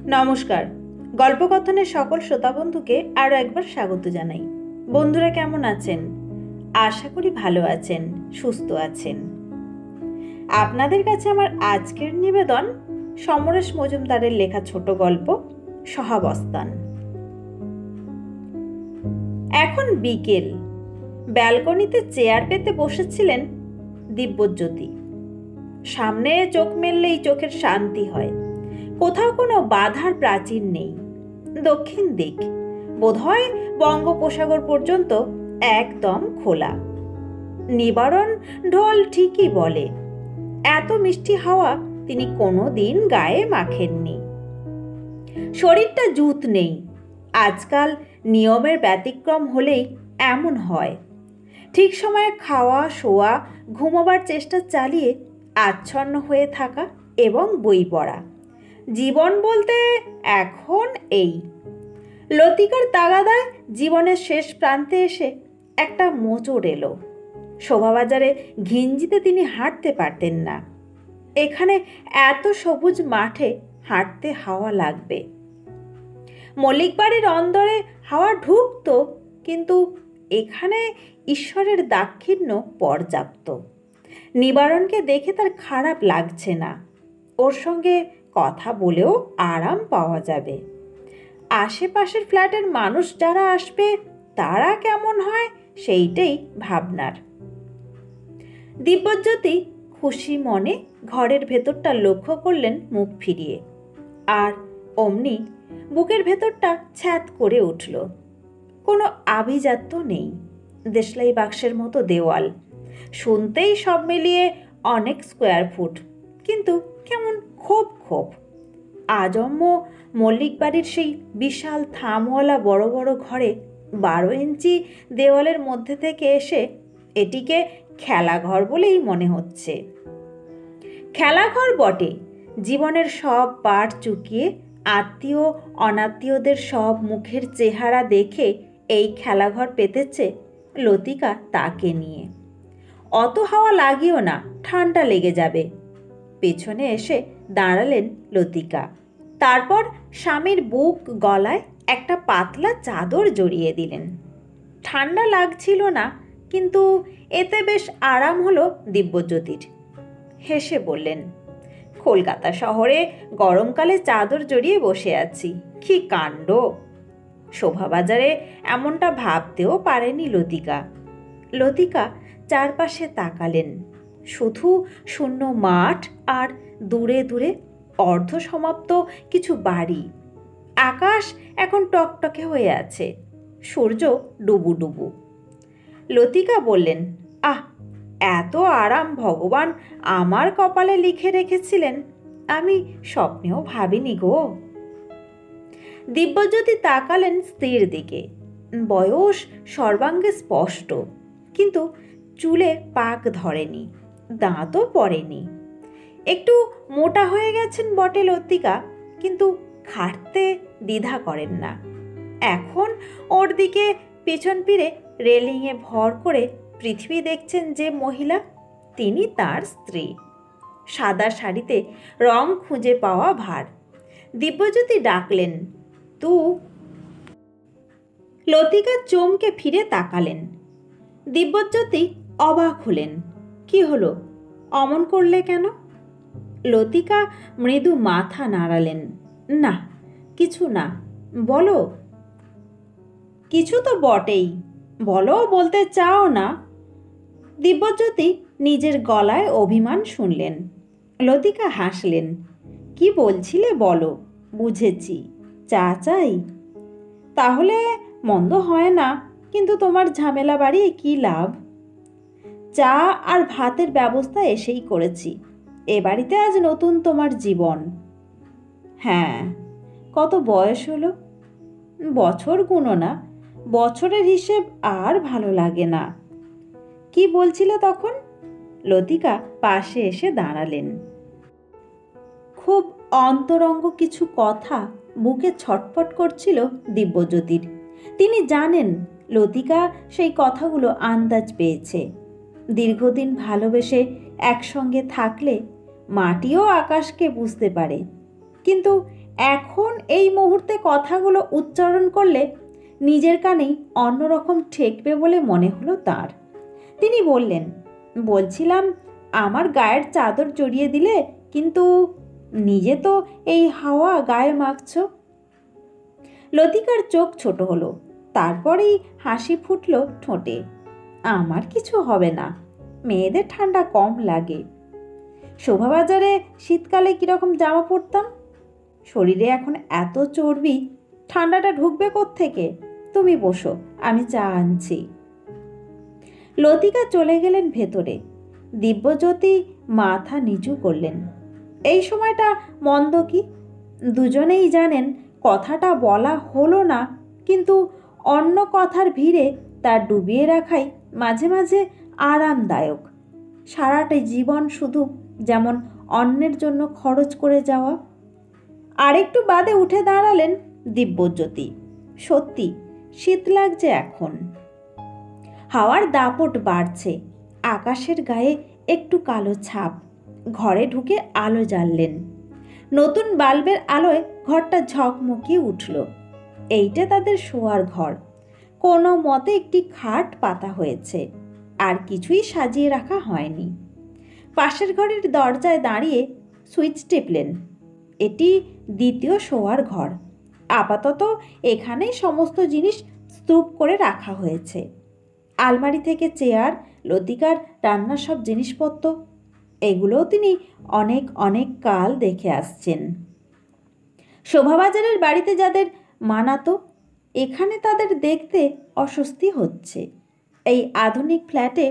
নমস্কার। গল্পকথনের সকল শ্রোতা বন্ধুকে আরও একবার স্বাগত জানাই। বন্ধুরা কেমন আছেন? আশা করি ভালো আছেন, সুস্থ আছেন। আপনাদের কাছে আমার আজকের নিবেদন সমরেশ মজুমদারের লেখা ছোট গল্প সহাবস্থান। এখন বিকেল। ব্যালকনিতে চেয়ার পেতে বসেছিলেন দিব্যজ্যোতি। সামনে চোখ মেললেই চোখের শান্তি হয়। কোথাও কোনো বাধার প্রাচীর নেই। দক্ষিণ দিক, বোধহয় বঙ্গোপসাগর পর্যন্ত একদম খোলা। নিবারণ ঢোল ঠিকই বলে, এত মিষ্টি হাওয়া তিনি কোনো দিন গায়ে মাখেননি। শরীরটা জুত নেই। আজকাল নিয়মের ব্যতিক্রম হলেই এমন হয়। ঠিক সময়ে খাওয়া, শোয়া, ঘুমোবার চেষ্টা চালিয়ে আচ্ছন্ন হয়ে থাকা এবং বই পড়া। জীবন বলতে এখন এই। লতিকার তাগাদায় জীবনের শেষ প্রান্তে এসে একটা মোচড় এলো। শোভাবাজারে ঘিঞ্জিতে তিনি হাঁটতে পারতেন না। এখানে এত সবুজ মাঠে হাঁটতে হাওয়া লাগবে। মল্লিক বাড়ির অন্দরে হাওয়া ঢুকতো, কিন্তু এখানে ঈশ্বরের দাক্ষিণ্য পর্যাপ্ত। নিবারণকে দেখে তার খারাপ লাগছে না। ওর সঙ্গে কথা বলেও আরাম পাওয়া যাবে। আশেপাশের ফ্ল্যাটের মানুষ যারা আসবে তারা কেমন হয় সেইটাই ভাবনার। দিব্যজ্যোতি খুশি মনে ঘরের ভেতরটা লক্ষ্য করলেন মুখ ফিরিয়ে, আর অমনি বুকের ভেতরটা ছ্যাঁত করে উঠল। কোনো আভিজাত্য নেই। দেশলাই বাক্সের মতো দেওয়াল, শুনতেই সব মিলিয়ে অনেক স্কোয়ার ফুট, কিন্তু কেমন খোপ খোপ। আজম্য মল্লিক বাড়ির সেই বিশাল থামওয়ালা বড় বড় ঘরে 12 ইঞ্চি দেওয়ালের মধ্যে থেকে এসে এটিকে খেলাঘর বলেই মনে হচ্ছে। খেলাঘর বটে। জীবনের সব পাট চুকিয়ে আত্মীয় অনাত্মীয়দের সব মুখের চেহারা দেখে এই খেলাঘর পেতেছে লতিকা তাকে নিয়ে। অত হাওয়া লাগিও না, ঠান্ডা লেগে যাবে। পেছনে এসে দাঁড়ালেন লতিকা। তারপর স্বামীর বুক গলায় একটা পাতলা চাদর জড়িয়ে দিলেন। ঠান্ডা লাগছিল না, কিন্তু এতে বেশ আরাম হলো দিব্যজ্যোতির। হেসে বললেন, কলকাতা শহরে গরমকালে চাদর জড়িয়ে বসে আছি, কি কাণ্ড! শোভাবাজারে এমনটা ভাবতেও পারেনি লতিকা। লতিকা চারপাশে তাকালেন। শুধু শূন্য মাঠ আর দূরে দূরে অর্ধসমাপ্ত কিছু বাড়ি। আকাশ এখন টকটকে হয়ে আছে, সূর্য ডুবু ডুবু। লতিকা বললেন, আহ, এত আরাম ভগবান আমার কপালে লিখে রেখেছিলেন, আমি স্বপ্নেও ভাবিনি গো। দিব্যজ্যোতি তাকালেন স্ত্রীর দিকে। বয়স সর্বাঙ্গে স্পষ্ট, কিন্তু চুলে পাক ধরেনি, দাঁতও পড়েনি। একটু মোটা হয়ে গেছেন বটে লতিকা, কিন্তু খাটতে দ্বিধা করেন না। এখন ওর দিকে পেছন ফিরে রেলিংয়ে ভর করে পৃথিবী দেখছেন যে মহিলা, তিনি তার স্ত্রী। সাদা শাড়িতে রং খুঁজে পাওয়া ভার। দিব্যজ্যোতি ডাকলেন, তু। লতিকা চমকে ফিরে তাকালেন। দিব্যজ্যোতি অবাক হলেন। কি হলো, অমন করলে কেন? লতিকা মৃদু মাথা নাড়ালেন। না, কিছু না, বলো। কিছু তো বটেই, বলো, বলতে চাও না? দিব্যজ্যোতি নিজের গলায় অভিমান শুনলেন। লতিকা হাসলেন। কি বলছিলে বলো, বুঝেছি। চা চাই? তাহলে মন্দ হয় না, কিন্তু তোমার ঝামেলা বাড়িয়ে কি লাভ? চা আর ভাতের ব্যবস্থা এসেই করেছি। এ বাড়িতে আজ নতুন তোমার জীবন। হ্যাঁ। কত বয়স হলো? বছর গুনো না, বছরের হিসেব আর ভালো লাগে না। কি বলছিলে তখন? লতিকা পাশে এসে দাঁড়ালেন। খুব অন্তরঙ্গ কিছু কথা বুকে ছটফট করছিল দিব্যজ্যোতির। তিনি জানেন লতিকা সেই কথাগুলো আন্দাজ পেয়েছে। দীর্ঘদিন ভালোবেসে একসঙ্গে থাকলে মাটিও আকাশকে বুঝতে পারে, কিন্তু এখন এই মুহূর্তে কথাগুলো উচ্চারণ করলে নিজের কানেই অন্যরকম ঠেকবে বলে মনে হলো তার। তিনি বললেন, বলছিলাম আমার গায়ের চাদর জড়িয়ে দিলে, কিন্তু নিজে তো এই হাওয়া গায়ে মাখছ। লতিকার চোখ ছোট হলো, তারপরেই হাসি ফুটল ঠোঁটে। আমার কিছু হবে না, মেয়েদের ঠান্ডা কম লাগে। শোভাবাজারে শীতকালে কীরকম জামা পরতাম, শরীরে এখন এত চর্বি, ঠান্ডাটা ঢুকবে কোত্থেকে? তুমি বসো, আমি চা আনছি। লতিকা চলে গেলেন ভেতরে। দিব্যজ্যোতি মাথা নিচু করলেন। এই সময়টা মন্দ কি? দুজনেই জানেন কথাটা বলা হলো না, কিন্তু অন্য কথার ভিড়ে তা ডুবিয়ে রাখাই মাঝে মাঝে আরামদায়ক। সারাটা জীবন শুধু যেমন অন্যের জন্য খরচ করে যাওয়া। আরেকটু বাদে উঠে দাঁড়ালেন দিব্যজ্যোতি। সত্যি শীত লাগছে এখন। হাওয়ার দাপট বাড়ছে, আকাশের গায়ে একটু কালো ছাপ। ঘরে ঢুকে আলো জ্বাললেন। নতুন বাল্বের আলোয় ঘরটা ঝকমকিয়ে উঠল। এইটা তাদের শোয়ার ঘর। কোনো মতে একটি খাট পাতা হয়েছে, আর কিছুই সাজিয়ে রাখা হয়নি। পাশের ঘরের দরজায় দাঁড়িয়ে সুইচ টিপলেন। এটি দ্বিতীয় শোয়ার ঘর। আপাতত এখানেই সমস্ত জিনিস স্তূপ করে রাখা হয়েছে। আলমারি থেকে চেয়ার, লতিকার রান্নার সব জিনিসপত্র, এগুলোও তিনি অনেক অনেক কাল দেখে আসছেন। শোভাবাজারের বাড়িতে যাদের মানাতো, এখানে তাদের দেখতে অস্বস্তি হচ্ছে। এই আধুনিক ফ্ল্যাটে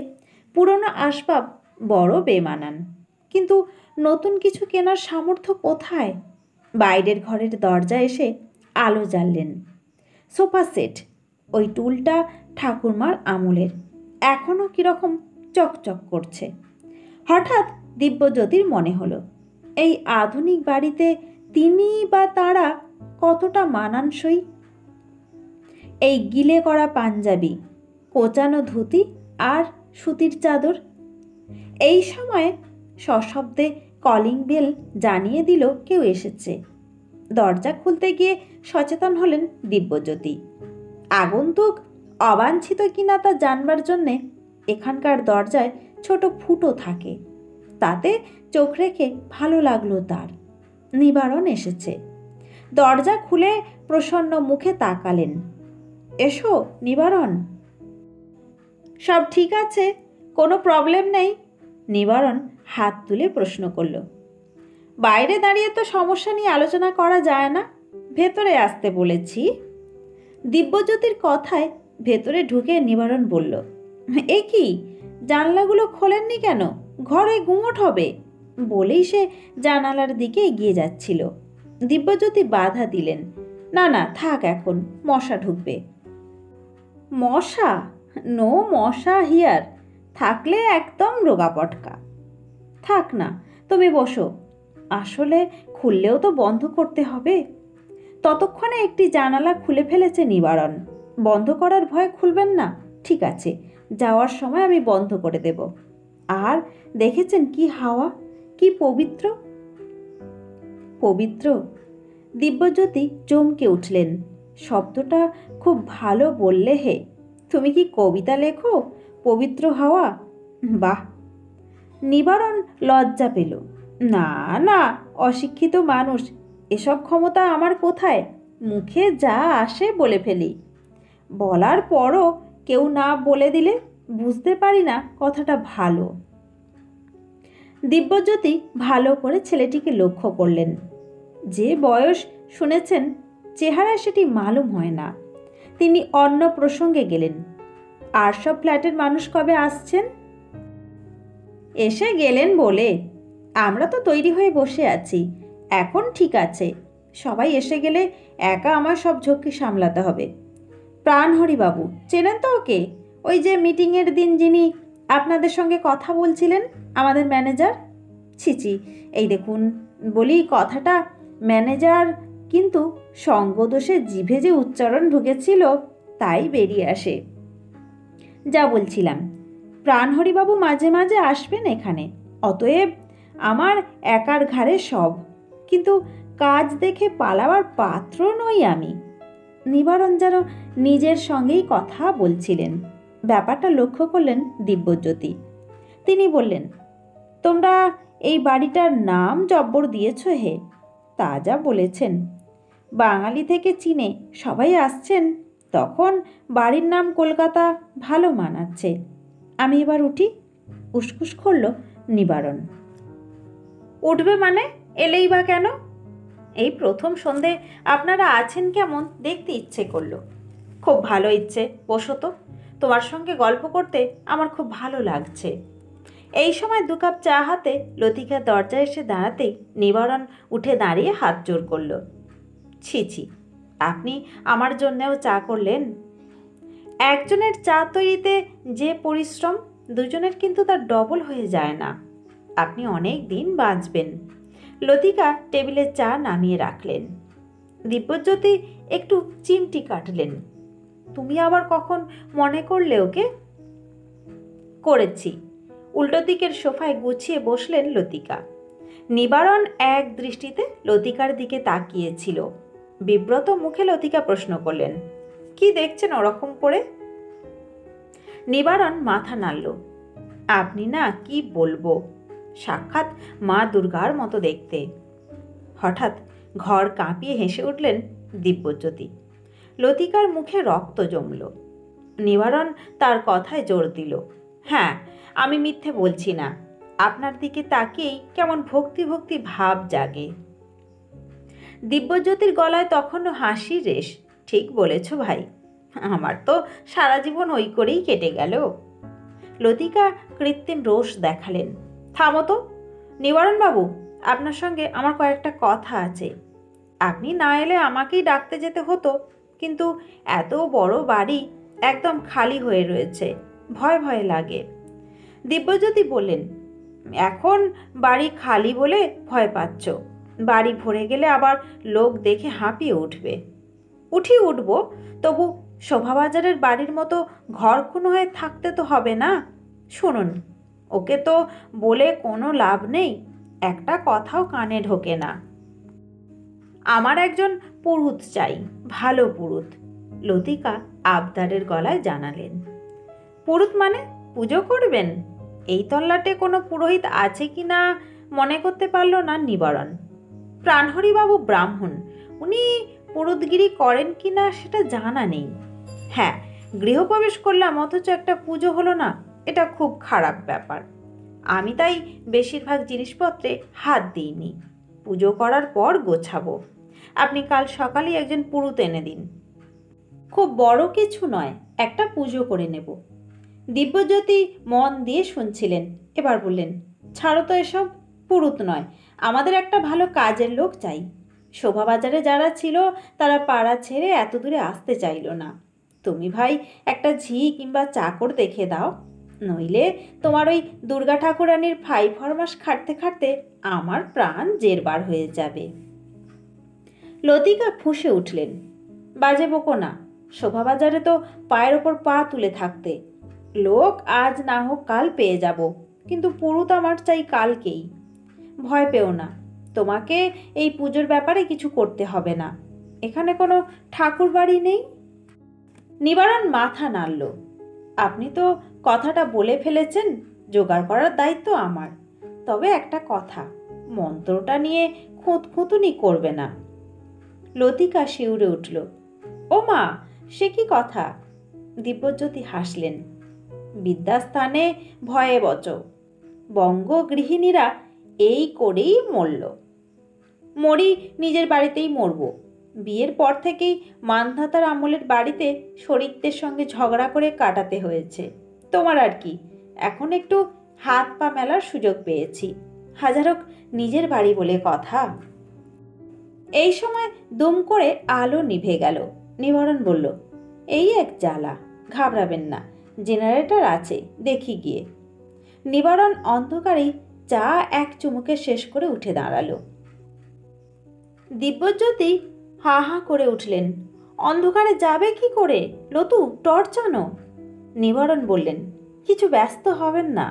পুরনো আসবাব বড় বেমানান, কিন্তু নতুন কিছু কেনার সামর্থ্য কোথায়? বাইরের ঘরের দরজা এসে আলো জ্বাললেন। সোফা সেট, ওই টুলটা ঠাকুরমার আমলের, এখনও কীরকম চকচক করছে। হঠাৎ দিব্যজ্যোতির মনে হলো, এই আধুনিক বাড়িতে তিনি বা তারা কতটা মানানসই। এই গিলে করা পাঞ্জাবি, কোচানো ধুতি আর সুতির চাদর। এই সময়ে সশব্দে কলিং বেল জানিয়ে দিল কেউ এসেছে। দরজা খুলতে গিয়ে সচেতন হলেন দিব্যজ্যোতি। আগন্তুক অবাঞ্ছিত কিনা তা জানবার জন্যে এখানকার দরজায় ছোট ফুটো থাকে। তাতে চোখ রেখে ভালো লাগলো তার। নিবারণ এসেছে। দরজা খুলে প্রসন্ন মুখে তাকালেন। এসো নিবারণ। সব ঠিক আছে? কোনো প্রবলেম নেই? নিবারণ হাত তুলে প্রশ্ন করল। বাইরে দাঁড়িয়ে তো সমস্যা নিয়ে আলোচনা করা যায় না, ভেতরে আসতে বলেছি। দিব্যজ্যোতির কথায় ভেতরে ঢুকে নিবারণ বলল, এ কি, জানলাগুলো খোলেননি কেন? ঘরে গুমোট হবে। বলেই সে জানালার দিকে এগিয়ে যাচ্ছিল। দিব্যজ্যোতি বাধা দিলেন, না না থাক, এখন মশা ঢুকবে। মশা? নো মশা হিয়ার। থাকলে একদম রোগা পটকা। থাক না, তুমি বসো। আসলে খুললেও তো বন্ধ করতে হবে। ততক্ষণে একটি জানালা খুলে ফেলেছে নিবারণ। বন্ধ করার ভয়ে খুলবেন না? ঠিক আছে, যাওয়ার সময় আমি বন্ধ করে দেব। আর দেখেছেন কি হাওয়া, কি পবিত্র। পবিত্র? দিব্যজ্যোতি চমকে উঠলেন। শব্দটা খুব ভালো বললে হে। তুমি কি কবিতা লেখো? পবিত্র হাওয়া, বাহ। নিবারণ লজ্জা পেল। না না, অশিক্ষিত মানুষ, এসব ক্ষমতা আমার কোথায়? মুখে যা আসে বলে ফেলি। বলার পরও কেউ না বলে দিলে বুঝতে পারি না কথাটা ভালো। দিব্যজ্যোতি ভালো করে ছেলেটিকে লক্ষ্য করলেন। যে বয়স শুনেছেন, চেহারা সেটি মালুম হয় না। তিনি অন্য প্রসঙ্গে গেলেন। আর সব ফ্ল্যাটের মানুষ কবে আসছেন? এসে গেলেন বলে। আমরা তো তৈরি হয়ে বসে আছি। এখন ঠিক আছে, সবাই এসে গেলে একা আমার সব ঝক্কি সামলাতে হবে। প্রাণহরিবাবু, চেনেন তো ওকে? ওই যে মিটিংয়ের দিন যিনি আপনাদের সঙ্গে কথা বলছিলেন, আমাদের ম্যানেজার। ছিচি, এই দেখুন, বলি কথাটা ম্যানেজার, কিন্তু সঙ্গদোষে জিভে যে উচ্চারণ ঢুকেছিল তাই বেরিয়ে আসে। যা বলছিলাম, প্রাণহরিবাবু মাঝে মাঝে আসবেন এখানে। অতএব আমার একার ঘাড়ে সব। কিন্তু কাজ দেখে পালাবার পাত্র নই আমি। নিবারণ যেন নিজের সঙ্গেই কথা বলছিলেন। ব্যাপারটা লক্ষ্য করলেন দিব্যজ্যোতি। তিনি বললেন, তোমরা এই বাড়িটার নাম জব্বর দিয়েছ হে, তা যা বলেছেন। বাঙালি থেকে চীনে সবাই আসছেন, তখন বাড়ির নাম কলকাতা ভালো মানাচ্ছে। আমি এবার উঠি। উসকুস করল নিবারণ। উঠবে মানে? এলেই বা কেন? এই প্রথম সন্ধে আপনারা আছেন কেমন দেখতে ইচ্ছে করলো। খুব ভালো ইচ্ছে, বসো তো। তোমার সঙ্গে গল্প করতে আমার খুব ভালো লাগছে। এই সময় 2 কাপ চা হাতে লতিকা দরজায় এসে দাঁড়াতেই নিবারণ উঠে দাঁড়িয়ে হাত জোর করল। ছি ছি, আপনি আমার জন্যেও চা করলেন? একজনের চা তৈরিতে যে পরিশ্রম, দুজনের কিন্তু তার ডবল হয়ে যায় না। আপনি অনেক দিন বাঁচবেন। লতিকা টেবিলে চা নামিয়ে রাখলেন। দিব্যজ্যোতি একটু চিমটি কাটলেন। তুমি আবার কখন মনে করলে ওকে? করেছি। উল্টো দিকের সোফায় গুছিয়ে বসলেন লতিকা। নিবারণ এক দৃষ্টিতে লতিকার দিকে তাকিয়েছিল। বিব্রত মুখে লতিকা প্রশ্ন করলেন, কি দেখছেন ওরকম করে? নিবারণ মাথা নাড়ল। আপনি না কি বলবো, সাক্ষাৎ মা দুর্গার মতো দেখতে। হঠাৎ ঘর কাঁপিয়ে হেসে উঠলেন দিব্যজ্যোতি। লতিকার মুখে রক্ত জমল। নিবারণ তার কথায় জোর দিল, হ্যাঁ, আমি মিথ্যে বলছি না। আপনার দিকে তাকিয়েই কেমন ভক্তি ভক্তি ভাব জাগে। দিব্যজ্যোতির গলায় তখনও হাসির রেশ। ঠিক বলেছ ভাই, আমার তো সারা জীবন ওই করেই কেটে গেল। লতিকা কৃত্রিম রোষ দেখালেন। থামো তো নিবারণবাবু, আপনার সঙ্গে আমার কয়েকটা কথা আছে। আপনি না এলে আমাকেই ডাকতে যেতে হতো, কিন্তু এত বড় বাড়ি একদম খালি হয়ে রয়েছে, ভয় ভয় লাগে। দিব্যজ্যোতি বললেন, এখন বাড়ি খালি বলে ভয় পাচ্ছ, বাড়ি ভরে গেলে আবার লোক দেখে হাঁপিয়ে উঠবে। উঠব, তবু শোভাবাজারের বাড়ির মতো ঘরকুনো হয়ে থাকতে তো হবে না। শুনুন, ওকে তো বলে কোনো লাভ নেই, একটা কথাও কানে ঢোকে না। আমার একজন পুরুত চাই, ভালো পুরুত। লতিকা আবদারের গলায় জানালেন। পুরুত মানে পুজো করবেন? এই তল্লাটে কোনো পুরোহিত আছে কি না মনে করতে পারল না নিবারণ। প্রাণহরিবাবু ব্রাহ্মণ, উনি পুরুতগিরি করেন কি না সেটা জানা নেই। হ্যাঁ, গৃহপ্রবেশ করলাম অথচ একটা পুজো হলো না, এটা খুব খারাপ ব্যাপার। আমি তাই বেশিরভাগ জিনিসপত্রে হাত দিইনি, পুজো করার পর গোছাবো। আপনি কাল সকালেই একজন পুরুত এনে দিন। খুব বড় কিছু নয়, একটা পুজো করে নেব। দিব্যজ্যোতি মন দিয়ে শুনছিলেন। এবার বললেন, ছাড়ো তো এসব, পুরুত নয়, আমাদের একটা ভালো কাজের লোক চাই। শোভাবাজারে যারা ছিল তারা পাড়া ছেড়ে এত দূরে আসতে চাইল না। তুমি ভাই একটা ঝি কিংবা চাকর দেখে দাও, নইলে তোমার ওই দুর্গা ঠাকুরানির ফাই ফরমাস খাটতে খাটতে আমার প্রাণ জেরবার হয়ে যাবে। লতিকা ফুঁসে উঠলেন, বাজে বকো না। শোভাবাজারে তো পায়ের ওপর পা তুলে থাকতে। লোক আজ না হোক কাল পেয়ে যাব, কিন্তু পুরুত আমার চাই কালকেই। ভয় পেও না, তোমাকে এই পুজোর ব্যাপারে কিছু করতে হবে না। এখানে কোনো ঠাকুর বাড়ি নেই। নিবারণ মাথা নাড়ল। আপনি তো কথাটা বলে ফেলেছেন, জোগাড় করার দায়িত্ব আমার। তবে একটা কথা, মন্ত্রটা নিয়ে খুঁতখুঁতুনি করবে না। লতিকা শিউরে উঠল। ও মা, সে কি কথা? দিব্যজ্যোতি হাসলেন। বিদ্যাস্থানে ভয়ে বচ, বঙ্গ গৃহিণীরা এই করেই মরল। মরি নিজের বাড়িতেই মরব। বিয়ের পর থেকেই মানধাতার আমলের বাড়িতে শরিকদের সঙ্গে ঝগড়া করে কাটাতে হয়েছে। তোমার আর কি, এখন একটু হাত পা মেলার সুযোগ পেয়েছি, হাজারোক নিজের বাড়ি বলে কথা। এই সময় দুম করে আলো নিভে গেল। নিবারণ বলল, এই এক জ্বালা, ঘাবড়াবেন না, জেনারেটর আছে, দেখি গিয়ে। নিবারণ অন্ধকারেই চা এক চুমুকে শেষ করে উঠে দাঁড়ালো। দিব্যজ্যোতি হা হা করে উঠলেন। অন্ধকারে যাবে কি করে? লতু, টর্চ আনো। নিবারণ বললেন, কিছু ব্যস্ত হবেন না।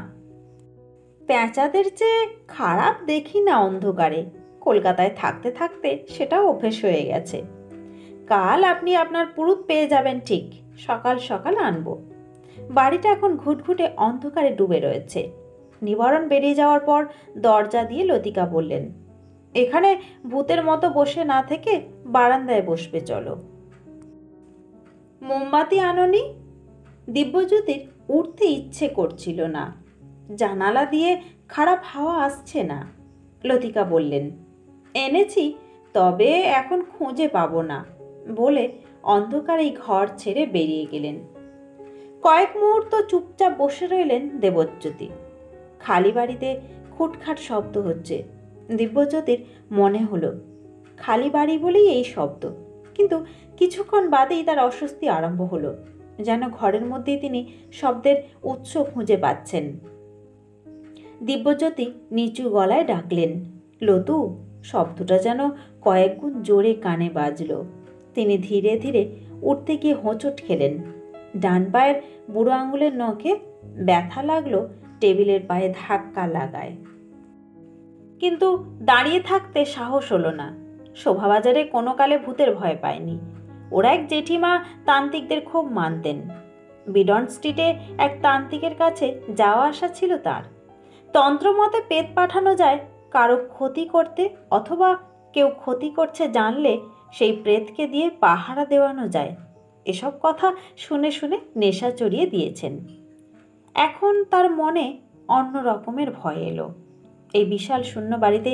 পেঁচাদের চেয়ে খারাপ দেখি না অন্ধকারে, কলকাতায় থাকতে থাকতে সেটাও অভ্যেস হয়ে গেছে। কাল আপনি আপনার পুরুত পেয়ে যাবেন, ঠিক সকাল সকাল আনবো। বাড়িটা এখন ঘুটঘুটে অন্ধকারে ডুবে রয়েছে। নিবারণ বেরিয়ে যাওয়ার পর দরজা দিয়ে লতিকা বললেন, এখানে ভূতের মতো বসে না থেকে বারান্দায় বসবে চলো। মোমবাতি আনোনি? দিব্যজ্যোতির উঠতে ইচ্ছে করছিল না। জানালা দিয়ে খারাপ হাওয়া আসছে না। লতিকা বললেন, এনেছি, তবে এখন খুঁজে পাবো না বলে অন্ধকারেই ঘর ছেড়ে বেরিয়ে গেলেন। কয়েক মুহূর্ত চুপচাপ বসে রইলেন দেবজ্যোতি। খালি বাড়িতে খুটখাট শব্দ হচ্ছে। দিব্যজ্যোতির মনে হলো খালি বাড়ি বলেই এই শব্দ, কিন্তু কিছুক্ষণ বাদেই তার অস্বস্তি আরম্ভ হলো। যেন ঘরের মধ্যেই তিনি শব্দের উৎস খুঁজে পাচ্ছেন। দিব্যজ্যোতি নিচু গলায় ডাকলেন, লতু। শব্দটা যেন কয়েক গুণ জোরে কানে বাজল। তিনি ধীরে ধীরে উঠতে গিয়ে হোঁচট খেলেন। ডান পায়ের বুড়ো আঙুলের নখে ব্যথা লাগলো, টেবিলের পায়ে ধাক্কা লাগায়। কিন্তু দাঁড়িয়ে থাকতে সাহস হলো না। শোভাবাজারে কোনো কালে ভূতের ভয় পায়নি। ওরা এক জেঠিমা তান্ত্রিকদের খুব মানতেন। বিডন স্ট্রিটে এক তান্ত্রিকের কাছে যাওয়া আসা ছিল তার। তন্ত্রমতে পেট পাঠানো যায় কারো ক্ষতি করতে, অথবা কেউ ক্ষতি করছে জানলে সেই প্রেতকে দিয়ে পাহারা দেওয়ানো যায়। এসব কথা শুনে শুনে নেশা চড়িয়ে দিয়েছেন। এখন তার মনে অন্য রকমের ভয় এলো। এই বিশাল শূন্য বাড়িতে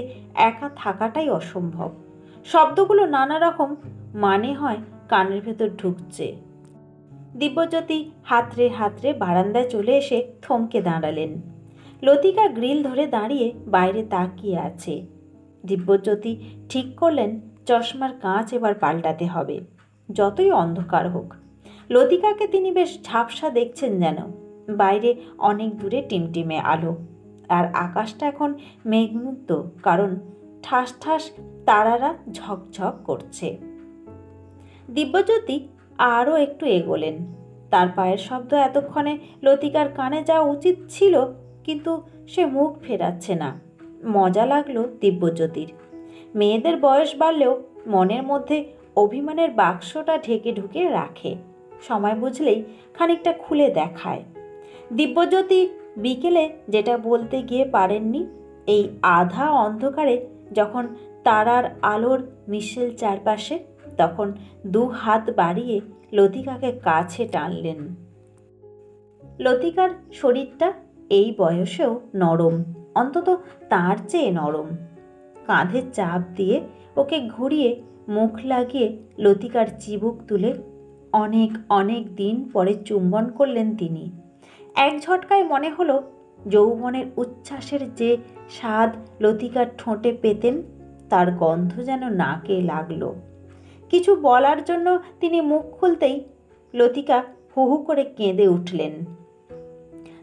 একা থাকাটাই অসম্ভব। শব্দগুলো নানা রকম মানে হয় কানের ভেতর ঢুকছে। দিব্যজ্যোতি হাতড়ে হাতড়ে বারান্দায় চলে এসে থমকে দাঁড়ালেন। লতিকা গ্রিল ধরে দাঁড়িয়ে বাইরে তাকিয়ে আছে। দিব্যজ্যোতি ঠিক করলেন চশমার কাঁচ এবার পাল্টাতে হবে, যতই অন্ধকার হোক। লতিকাকে তিনি বেশ ঝাপসা দেখছেন যেন। বাইরে অনেক দূরে টিমটিমে আলো, আর আকাশটা এখন মেঘমুক্ত, কারণ ঠাস ঠাস তারারা ঝকঝক করছে। দিব্যজ্যোতি আরও একটু এগোলেন। তার পায়ের শব্দ এতক্ষণে লতিকার কানে যাওয়া উচিত ছিল, কিন্তু সে মুখ ফেরাচ্ছে না। মজা লাগলো দিব্যজ্যোতির। মেয়েদের বয়স বাড়লেও মনের মধ্যে অভিমানের বাক্সটা ঢেকে ঢুকে রাখে। সময় বুঝলেই খানিকটা খুলে দেখায়। দিব্যজ্যোতি বিকেলে যেটা বলতে গিয়ে পারেননি, এই আধা অন্ধকারে যখন তারার আলোর মিশেল চারপাশে, তখন দু হাত বাড়িয়ে লতিকাকে কাছে টানলেন। লতিকার শরীরটা এই বয়সেও নরম, অন্তত তার চেয়ে নরম। কাঁধে চাপ দিয়ে ওকে ঘুরিয়ে মুখ লাগিয়ে লতিকার চিবুক তুলে অনেক অনেক দিন পরে চুম্বন করলেন তিনি। এক ঝটকায় মনে হলো যৌবনের উচ্ছ্বাসের যে স্বাদ লতিকার ঠোঁটে পেতেন, তার গন্ধ যেন নাকে লাগলো। কিছু বলার জন্য তিনি মুখ খুলতেই লতিকা হু হু করে কেঁদে উঠলেন।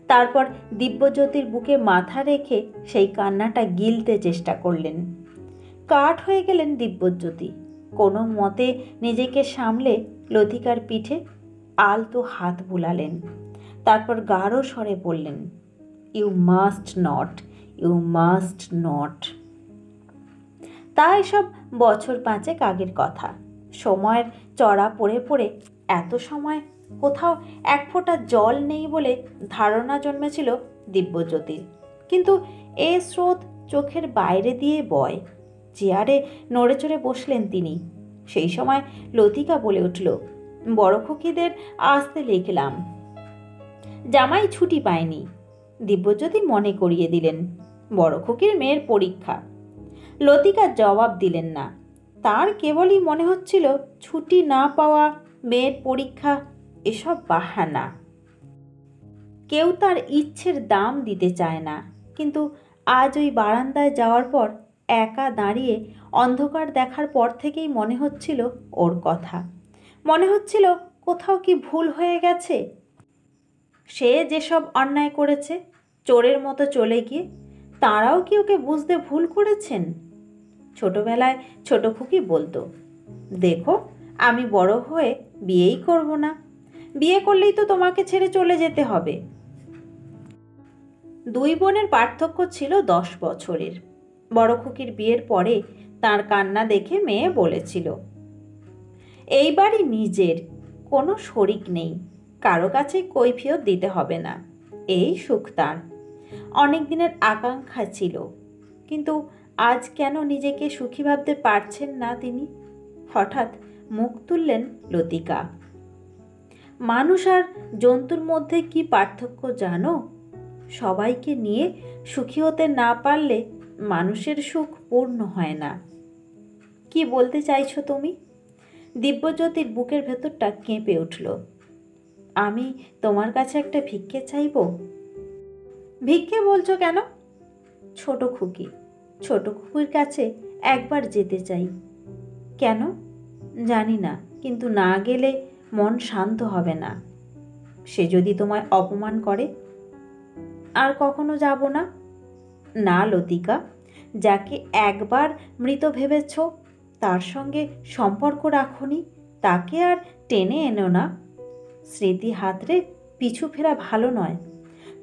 তারপর দিব্যজ্যোতির বুকে মাথা রেখে সেই কান্নাটা গিলতে চেষ্টা করলেন। কাঠ হয়ে গেলেন দিব্যজ্যোতি। কোনো মতে নিজেকে সামলে লতিকার পিঠে আলতো হাত বুলালেন। তারপর গাঢ় স্বরে বললেন, you must not, you must not. তা এসব বছর 5 আগের কথা। সময়ের চড়া পড়ে পড়ে এত সময় কোথাও এক ফোঁটা জল নেই বলে ধারণা জন্মেছিল দিব্যজ্যোতির। কিন্তু এ স্রোত চোখের বাইরে দিয়ে বয়। চেয়ারে নড়ে চড়ে বসলেন তিনি। সেই সময় লতিকা বলে উঠল, বড় খুকিদের আসতে লিখলাম, জামাই ছুটি পায়নি। দিব্যজ্যোতি মনে করিয়ে দিলেন, বড় খুকির মেয়ের পরীক্ষা। লতিকা জবাব দিলেন না। তার কেবলই মনে হচ্ছিল ছুটি না পাওয়া, মেয়ের পরীক্ষা, এসব বাহানা। কেউ তার ইচ্ছের দাম দিতে চায় না। কিন্তু আজ ওই বারান্দায় যাওয়ার পর, একা দাঁড়িয়ে অন্ধকার দেখার পর থেকেই মনে হচ্ছিল ওর কথা। মনে হচ্ছিল কোথাও কি ভুল হয়ে গেছে। সে যেসব অন্যায় করেছে চোরের মতো চলে গিয়ে, তারাও কি ওকে বুঝতে ভুল করেছেন? ছোটবেলায় ছোট খুকি বলতো, দেখো আমি বড় হয়ে বিয়েই করব না, বিয়ে করলেই তো তোমাকে ছেড়ে চলে যেতে হবে। 2 বোনের পার্থক্য ছিল 10 বছরের। বড় খুকির বিয়ের পরে তার কান্না দেখে মেয়ে বলেছিল, এই বাড়ি নিজের, কোনো শরিক নেই, কারো কাছে কৈফিয়ত দিতে হবে না, এই সুখ তার। অনেক দিনের আকাঙ্ক্ষা ছিল, কিন্তু আজ কেন নিজেকে সুখী ভাবতে পারছেন না তিনি? হঠাৎ মুখ তুললেন লতিকা। মানুষ আর জন্তুর মধ্যে কি পার্থক্য জানো? সবাইকে নিয়ে সুখী হতে না পারলে মানুষের সুখ পূর্ণ হয় না। কি বলতে চাইছো তুমি? দিব্যজ্যোতির বুকের ভেতরটা কেঁপে উঠল। আমি তোমার কাছে একটা ভিক্ষে চাইব। ভিক্ষে বলছো কেন? ছোট খুকির কাছে একবার যেতে চাই। কেন জানি না, কিন্তু না গেলে মন শান্ত হবে না। সে যদি তোমায় অপমান করে? আর কখনো যাব না। না লতিকা, যাকে একবার মৃত ভেবেছ তার সঙ্গে সম্পর্ক রাখনি, তাকে আর টেনে এনো না। স্মৃতি হাতড়ে পিছু ফেরা ভালো নয়।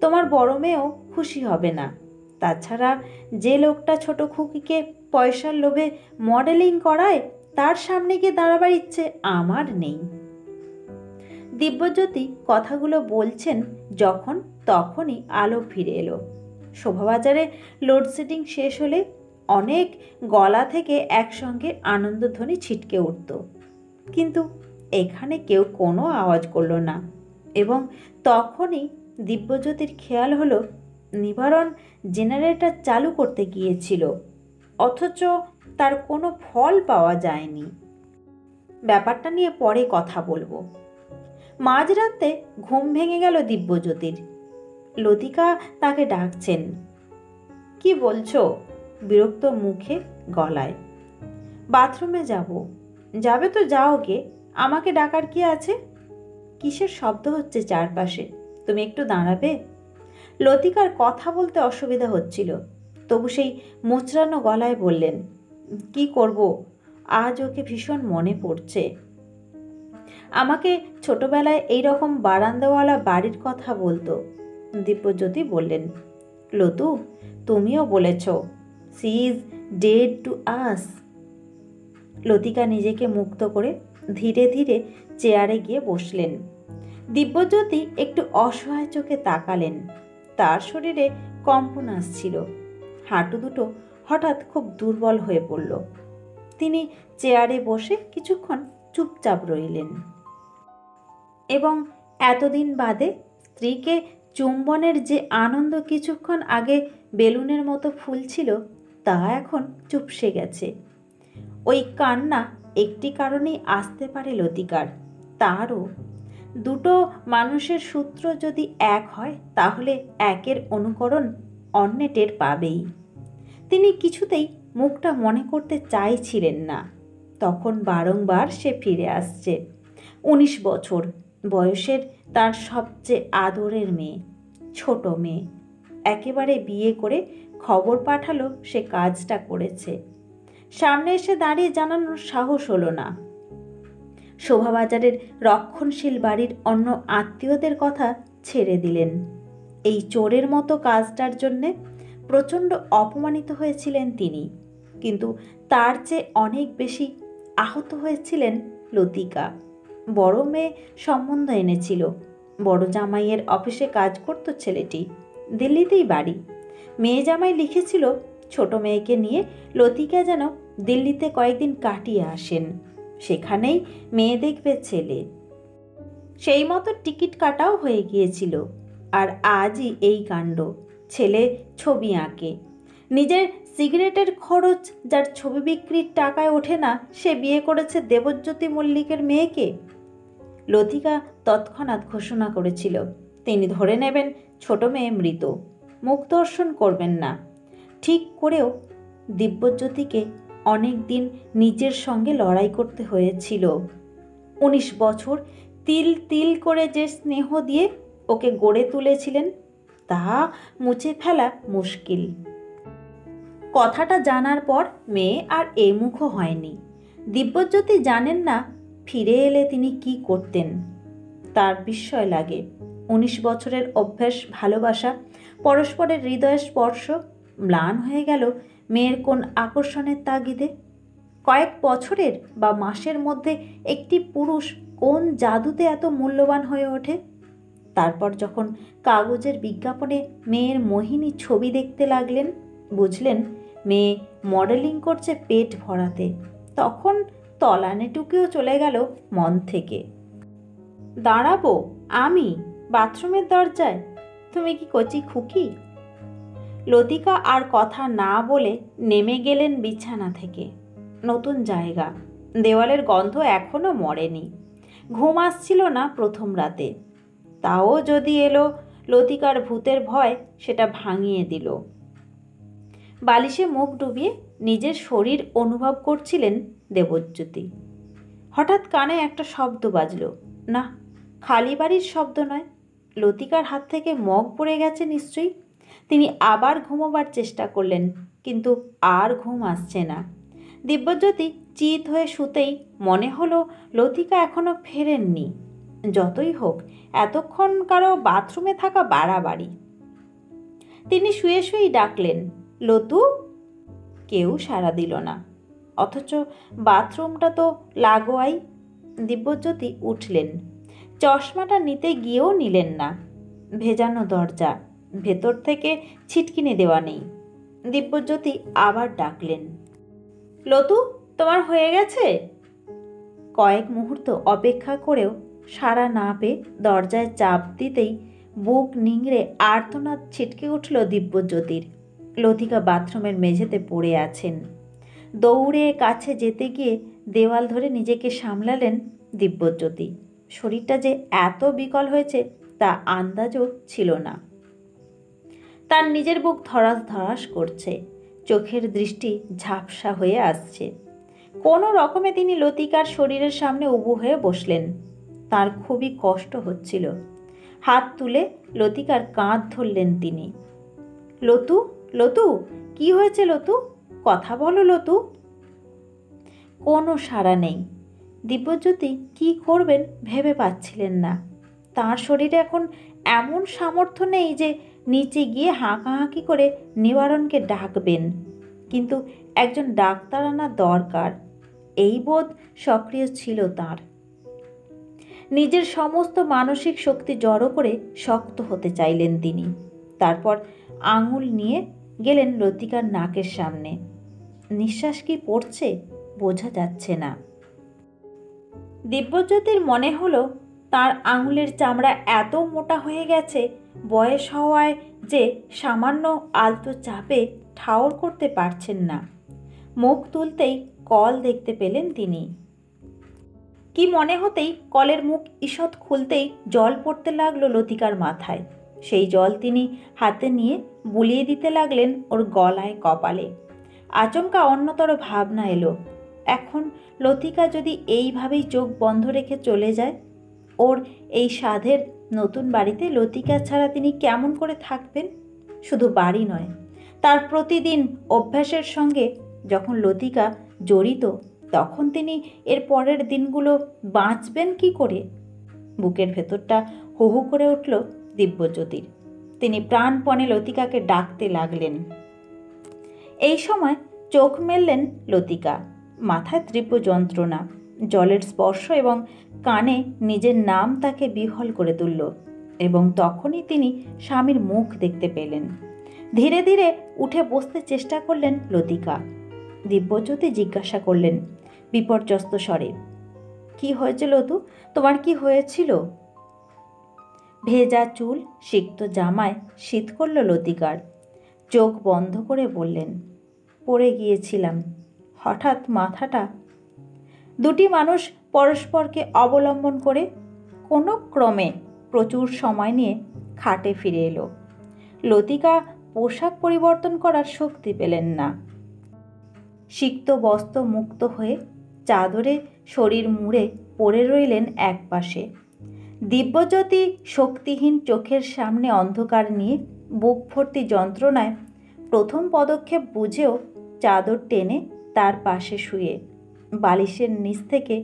তোমার বড় মেয়েও খুশি হবে না। তাছাড়া যে লোকটা ছোট খুকিকে পয়সার লোভে মডেলিং করায়, তার সামনে গিয়ে দাঁড়াবার ইচ্ছে আমার নেই। দিব্যজ্যোতি কথাগুলো বলছেন যখন তখনই আলো ফিরে এলো। শোভাবাজারে লোডশেডিং শেষ হলে অনেক গলা থেকে একসঙ্গে আনন্দধ্বনি ছিটকে উঠত, কিন্তু এখানে কেউ কোনো আওয়াজ করল না। এবং তখনই দিব্যজ্যোতির খেয়াল হলো নিবারণ জেনারেটর চালু করতে গিয়েছিল, অথচ তার কোনো ফল পাওয়া যায়নি। ব্যাপারটা নিয়ে পরে কথা বলবো। মাঝরাতে ঘুম ভেঙে গেল দিব্যজ্যোতির। লতিকা তাকে ডাকছেন। কি বলছো? বিরক্ত মুখে গলায়। বাথরুমে যাব। যাবে তো যাও গে, আমাকে ডাকার কি আছে? কিসের শব্দ হচ্ছে চারপাশে? তুমি একটু দাঁড়াবে? লতিকার কথা বলতে অসুবিধা হচ্ছিল, তবু সেই মুচড়ানো গলায় বললেন, কি করব, আজ ওকে ভীষণ মনে পড়ছে। আমাকে ছোটবেলায় এইরকম বারান্দাওয়ালা বাড়ির কথা বলতো। দিব্যজ্যোতি বললেন, লতু, তুমিও বলেছ she is dead to us. Latika নিজেকে মুক্ত করে ধীরে ধীরে চেয়ারে গিয়ে বসলেন। দিব্যজ্যোতি একটু অসহায় চোখে তাকালেন। তার শরীরে কম্পন আসছিল, হাঁটু দুটো হঠাৎ খুব দুর্বল হয়ে পড়ল। তিনি চেয়ারে বসে কিছুক্ষণ চুপচাপ রইলেন এবং এতদিন বাদে স্ত্রীকে চুম্বনের যে আনন্দ কিছুক্ষণ আগে বেলুনের মতো ফুলছিল, তা এখন চুপসে গেছে। ওই কান্না একটি কারণেই আসতে পারে লতিকার, তারও। দুটো মানুষের সূত্র যদি এক হয়, তাহলে একের অনুকরণ অন্যে টের পাবেই। তিনি কিছুতেই মুখটা মনে করতে চাইছিলেন না। তখন বারংবার সে ফিরে আসছে। 19 বছর বয়সের তার সবচেয়ে আদরের মেয়ে, ছোট মেয়ে, একেবারে বিয়ে করে খবর পাঠালো সে কাজটা করেছে। সামনে এসে দাঁড়িয়ে জানানোর সাহস হলো না। শোভাবাজারের রক্ষণশীল বাড়ির অন্য আত্মীয়দের কথা ছেড়ে দিলেন। এই চোরের মতো কাজটার জন্যে প্রচণ্ড অপমানিত হয়েছিলেন তিনি, কিন্তু তার চেয়ে অনেক বেশি আহত হয়েছিলেন লতিকা। বড় মেয়ে সম্বন্ধ এনেছিল। বড় জামাইয়ের অফিসে কাজ করত ছেলেটি, দিল্লিতেই বাড়ি। মেয়ে জামাই লিখেছিল ছোট মেয়েকে নিয়ে লতিকা যেন দিল্লিতে কয়েকদিন কাটিয়ে আসেন, সেখানেই মেয়ে দেখবে ছেলে। সেই মতো টিকিট কাটাও হয়ে গিয়েছিল। আর আজই এই কাণ্ড। ছেলে ছবি আঁকে, নিজের সিগারেটের খরচ যার ছবি বিক্রির টাকায় ওঠে না, সে বিয়ে করেছে দেবজ্যোতি মল্লিকের মেয়েকে। লতিকা তৎক্ষণাৎ ঘোষণা করেছিল তিনি ধরে নেবেন ছোট মেয়ে মৃত, মুখ দর্শন করবেন না। ঠিক করেও দিব্যজ্যোতিকে অনেক দিন নিজের সঙ্গে লড়াই করতে হয়েছিল। 19 বছর তিল তিল করে যে স্নেহ দিয়ে ওকে গড়ে তুলেছিলেন, তা মুছে ফেলা মুশকিল। কথাটা জানার পর মেয়ে আর মুখও হয়নি। দিব্যজ্যোতি জানেন না ফিরে এলে তিনি কি করতেন। তার বিস্ময় লাগে। 19 বছরের অভ্যাস, ভালোবাসা, পরস্পরের হৃদয়ের স্পর্শ ম্লান হয়ে গেল মেয়ের কোন আকর্ষণের তাগিদে? কয়েক বছরের বা মাসের মধ্যে একটি পুরুষ কোন জাদুতে এত মূল্যবান হয়ে ওঠে? তারপর যখন কাগজের বিজ্ঞাপনে মেয়ের মোহিনী ছবি দেখতে লাগলেন, বুঝলেন মেয়ে মডেলিং করছে পেট ভরাতে, তখন তলানিটুকুও চলে গেল মন থেকে। দাঁড়াবো আমি বাথরুমের দরজায়? তুমি কি কচি খুকি? লতিকা আর কথা না বলে নেমে গেলেন বিছানা থেকে। নতুন জায়গা, দেওয়ালের গন্ধ এখনো মরেনি। ঘুম আসছিল না প্রথম রাতে, তাও যদি এলো, লতিকার ভূতের ভয় সেটা ভাঙিয়ে দিল। বালিশে মুখ ডুবিয়ে নিজের শরীর অনুভব করছিলেন দেবজ্যোতি। হঠাৎ কানে একটা শব্দ বাজল। না, খালি বাড়ির শব্দ নয়, লতিকার হাত থেকে মগ পড়ে গেছে নিশ্চয়ই। তিনি আবার ঘুমোবার চেষ্টা করলেন, কিন্তু আর ঘুম আসছে না। দিব্যজ্যোতি চিত হয়ে শুতেই মনে হলো লতিকা এখনো ফেরেননি। যতই হোক, এতক্ষণ কারো বাথরুমে থাকা বাড়াবাড়ি। তিনি শুয়ে শুয়েই ডাকলেন, লতু। কেউ সাড়া দিল না, অথচ বাথরুমটা তো লাগোয়াই। দিব্যজ্যোতি উঠলেন, চশমাটা নিতে গিয়েও নিলেন না। ভেজানো দরজা, ভেতর থেকে ছিটকিনি দেওয়া নেই। দিব্যজ্যোতি আবার ডাকলেন, লতু, তোমার হয়ে গেছে? কয়েক মুহূর্ত অপেক্ষা করেও সাড়া না পেয়ে দরজায় চাপ দিতেই বুক নিংড়ে আর্তনাদ ছিটকে উঠল দিব্যজ্যোতির। লতিকা বাথরুমের মেঝেতে পড়ে আছেন। দৌড়ে কাছে যেতে গিয়ে দেওয়াল ধরে নিজেকে সামলালেন দিব্যজ্যোতি। শরীরটা যে এত বিকল হয়েছে তা আন্দাজও ছিল না। তার নিজের বুক ধড়াস ধড়াস করছে, চোখের দৃষ্টি ঝাপসা হয়ে আসছে। কোনো রকমে তিনি লতিকার শরীরের সামনে উবু হয়ে বসলেন। তার খুবই কষ্ট হচ্ছিল। হাত তুলে লতিকার কাঁধ ধরলেন তিনি। লতু, লতু, কি হয়েছে লতু? কথা বলো লতু। কোনো সাড়া নেই। দিব্যজ্যোতি কি করবেন ভেবে পাচ্ছিলেন না। তার শরীরে এখন এমন সামর্থ্য নেই যে নিচে গিয়ে হাঁকাহাঁকি করে নিবারণকে ডাকবেন, কিন্তু একজন ডাক্তার আনা দরকার, এই বোধ সক্রিয় ছিল তার। নিজের সমস্ত মানসিক শক্তি জড়ো করে শক্ত হতে চাইলেন তিনি। তারপর আঙুল নিয়ে গেলেন লতিকার নাকের সামনে। নিঃশ্বাস কি পড়ছে বোঝা যাচ্ছে না। দিব্যজ্যোতির মনে হলো তার আঙুলের চামড়া এত মোটা হয়ে গেছে, বয়স হওয়ায় যে সামান্য আলতো চাপে ঠাউর করতে পারছেন না। মুখ তুলতেই কল দেখতে পেলেন তিনি। কি মনে হতেই কলের মুখ ঈষৎ খুলতেই জল পড়তে লাগলো লতিকার মাথায়। সেই জল তিনি হাতে নিয়ে বুলিয়ে দিতে লাগলেন ওর গলায়, কপালে। আচমকা অন্যতর ভাবনা এলো, এখন লতিকা যদি এইভাবেই চোখ বন্ধ রেখে চলে যায়, ওর এই সাধের নতুন বাড়িতে লতিকা ছাড়া তিনি কেমন করে থাকবেন? শুধু বাড়ি নয়, তার প্রতিদিন অভ্যাসের সঙ্গে যখন লতিকা জড়িত, তখন তিনি এর পরের দিনগুলো বাঁচবেন কি করে? বুকের ভেতরটা হু হু করে উঠল দিব্যজ্যোতির। তিনি প্রাণপণে লতিকাকে ডাকতে লাগলেন। এই সময় চোখ মেললেন লতিকা। মাথায় তীব্র যন্ত্রণা, জলের স্পর্শ এবং কানে নিজের নাম তাকে বিহ্বল করে তুলল। এবং তখনই তিনি স্বামীর মুখ দেখতে পেলেন। ধীরে ধীরে উঠে বসতে চেষ্টা করলেন লতিকা। দিব্যজ্যোতি জিজ্ঞাসা করলেন বিপর্যস্ত স্বরে, কি হয়েছে লতু? তোমার কি হয়েছিল? ভেজা চুল, সিক্ত জামায় শীত করল লতিকার। চোখ বন্ধ করে বললেন, পড়ে গিয়েছিলাম, হঠাৎ মাথাটা। দুটি মানুষ পরস্পরকে অবলম্বন করে কোনো ক্রমে প্রচুর সময় নিয়ে খাটে ফিরে এলো। লতিকা পোশাক পরিবর্তন করার শক্তি পেলেন না। সিক্ত বস্ত্র মুক্ত হয়ে চাদরে শরীর মুড়ে পড়ে রইলেন একপাশে। দিব্যজ্যোতি শক্তিহীন চোখের সামনে অন্ধকার নিয়ে বুক ভর্তি যন্ত্রণায় প্রথম পদক্ষেপ বুঝেও চাদর টেনে তার পাশে শুয়ে বালিশের নিচ থেকে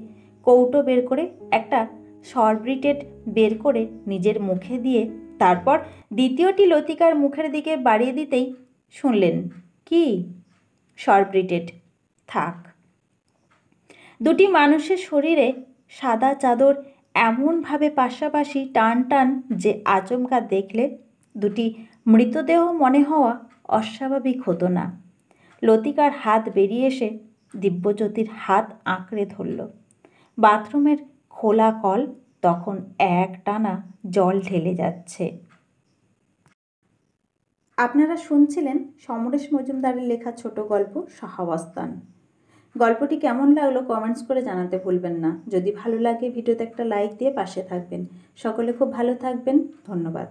কৌটো বের করে একটা সরব্রিটেড বের করে নিজের মুখে দিয়ে তারপর দ্বিতীয়টি লতিকার মুখের দিকে বাড়িয়ে দিতেই শুনলেন, কি? সরব্রিটেড থাক। দুটি মানুষের শরীরে সাদা চাদর এমনভাবে পাশাপাশি টান টান যে আচমকা দেখলে দুটি মৃতদেহ মনে হওয়া অস্বাভাবিক হতো না। লতিকার হাত বেরিয়ে এসে দিব্যজ্যোতির হাত আঁকড়ে ধরল। বাথরুমের খোলা কল তখন একটানা জল ঢেলে যাচ্ছে। আপনারা শুনছিলেন সমরেশ মজুমদারের লেখা ছোট গল্প সহাবস্থান। গল্পটি কেমন লাগলো কমেন্টস করে জানাতে ভুলবেন না। যদি ভালো লাগে ভিডিওতে একটা লাইক দিয়ে পাশে থাকবেন। সকলে খুব ভালো থাকবেন। ধন্যবাদ।